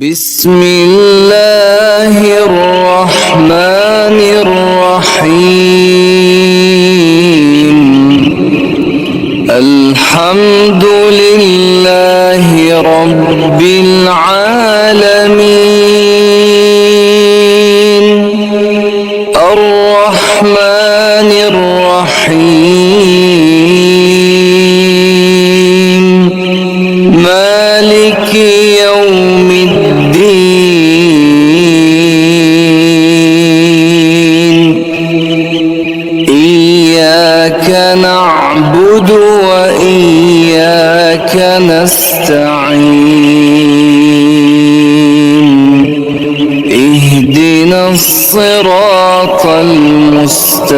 بسم الله الرحمن الرحيم. الحمد لله رب العالمين. الرحمن الرحيم. مالك يوم الدين. إياك نعبد وإياك نستعين. اهدنا الصراط المستقيم.